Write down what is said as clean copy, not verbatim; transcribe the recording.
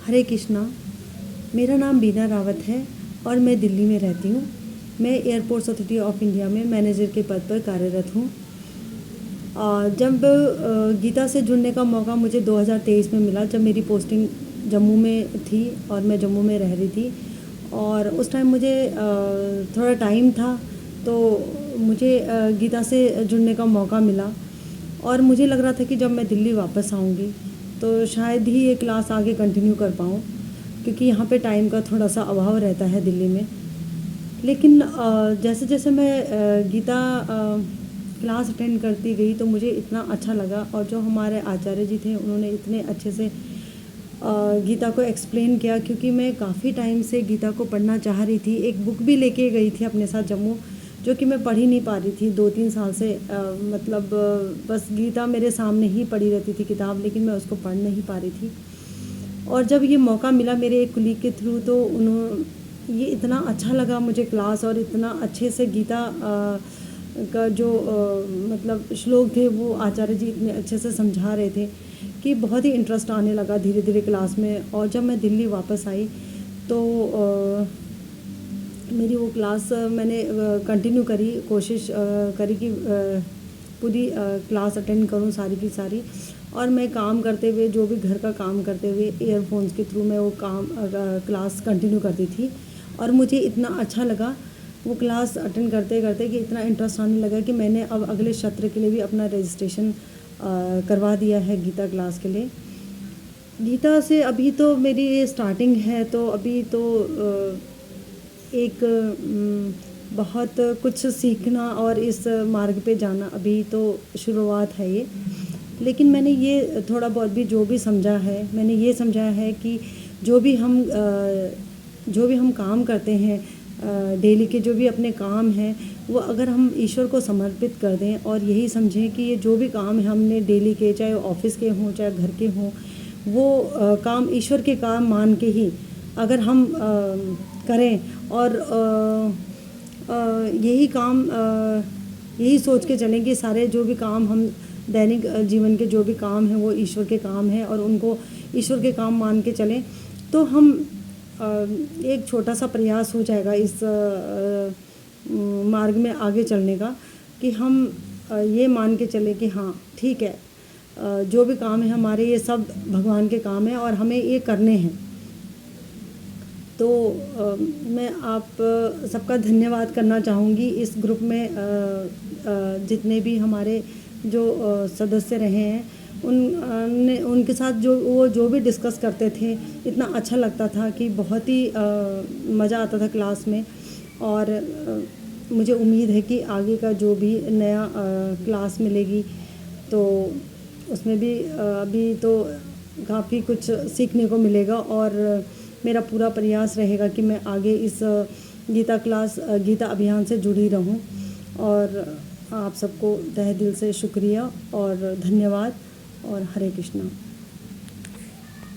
हरे कृष्णा। मेरा नाम बीना रावत है और मैं दिल्ली में रहती हूँ। मैं एयरपोर्ट्स अथॉरिटी ऑफ इंडिया में मैनेजर के पद पर कार्यरत हूँ। जब गीता से जुड़ने का मौका मुझे 2023 में मिला, जब मेरी पोस्टिंग जम्मू में थी और मैं जम्मू में रह रही थी, और उस टाइम मुझे थोड़ा टाइम था, तो मुझे गीता से जुड़ने का मौका मिला। और मुझे लग रहा था कि जब मैं दिल्ली वापस आऊँगी तो शायद ही ये क्लास आगे कंटिन्यू कर पाऊँ, क्योंकि यहाँ पे टाइम का थोड़ा सा अभाव रहता है दिल्ली में। लेकिन जैसे जैसे मैं गीता क्लास अटेंड करती गई तो मुझे इतना अच्छा लगा, और जो हमारे आचार्य जी थे उन्होंने इतने अच्छे से गीता को एक्सप्लेन किया, क्योंकि मैं काफ़ी टाइम से गीता को पढ़ना चाह रही थी। एक बुक भी लेके गई थी अपने साथ जम्मू, जो कि मैं पढ़ ही नहीं पा रही थी 2-3 साल से। मतलब बस गीता मेरे सामने ही पड़ी रहती थी किताब, लेकिन मैं उसको पढ़ नहीं पा रही थी। और जब ये मौका मिला मेरे एक कुलीग के थ्रू, तो ये इतना अच्छा लगा मुझे क्लास, और इतना अच्छे से गीता का जो मतलब श्लोक थे वो आचार्य जी इतने अच्छे से समझा रहे थे कि बहुत ही इंटरेस्ट आने लगा धीरे धीरे क्लास में। और जब मैं दिल्ली वापस आई तो मेरी वो क्लास मैंने कंटिन्यू करी, कोशिश करी कि पूरी क्लास अटेंड करूं सारी की सारी। और मैं काम करते हुए, जो भी घर का काम करते हुए, ईयरफोन्स के थ्रू मैं वो क्लास कंटिन्यू करती थी। और मुझे इतना अच्छा लगा वो क्लास अटेंड करते करते कि इतना इंटरेस्ट आने लगा कि मैंने अब अगले सत्र के लिए भी अपना रजिस्ट्रेशन करवा दिया है गीता क्लास के लिए। गीता से अभी तो मेरी स्टार्टिंग है, तो अभी तो एक बहुत कुछ सीखना और इस मार्ग पे जाना अभी तो शुरुआत है ये। लेकिन मैंने ये थोड़ा बहुत भी जो भी समझा है, मैंने ये समझा है कि जो भी हम काम करते हैं, डेली के जो भी अपने काम हैं, वो अगर हम ईश्वर को समर्पित कर दें और यही समझें कि ये जो भी काम है हमने डेली के, चाहे ऑफिस के हों चाहे घर के हों, वो काम ईश्वर के काम मान के ही अगर हम करें, और यही काम यही सोच के चलें कि सारे जो भी काम हम दैनिक जीवन के जो भी काम हैं वो ईश्वर के काम हैं, और उनको ईश्वर के काम मान के चलें, तो हम एक छोटा सा प्रयास हो जाएगा इस मार्ग में आगे चलने का, कि हम ये मान के चलें कि हाँ ठीक है, जो भी काम है हमारे, ये सब भगवान के काम हैं और हमें ये करने हैं। तो मैं आप सबका धन्यवाद करना चाहूँगी। इस ग्रुप में जितने भी हमारे जो सदस्य रहे हैं, उनके साथ जो भी डिस्कस करते थे, इतना अच्छा लगता था कि बहुत ही मज़ा आता था क्लास में। और मुझे उम्मीद है कि आगे का जो भी नया क्लास मिलेगी तो उसमें भी अभी तो काफ़ी कुछ सीखने को मिलेगा, और मेरा पूरा प्रयास रहेगा कि मैं आगे इस गीता अभियान से जुड़ी रहूं। और आप सबको तहे दिल से शुक्रिया और धन्यवाद, और हरे कृष्णा।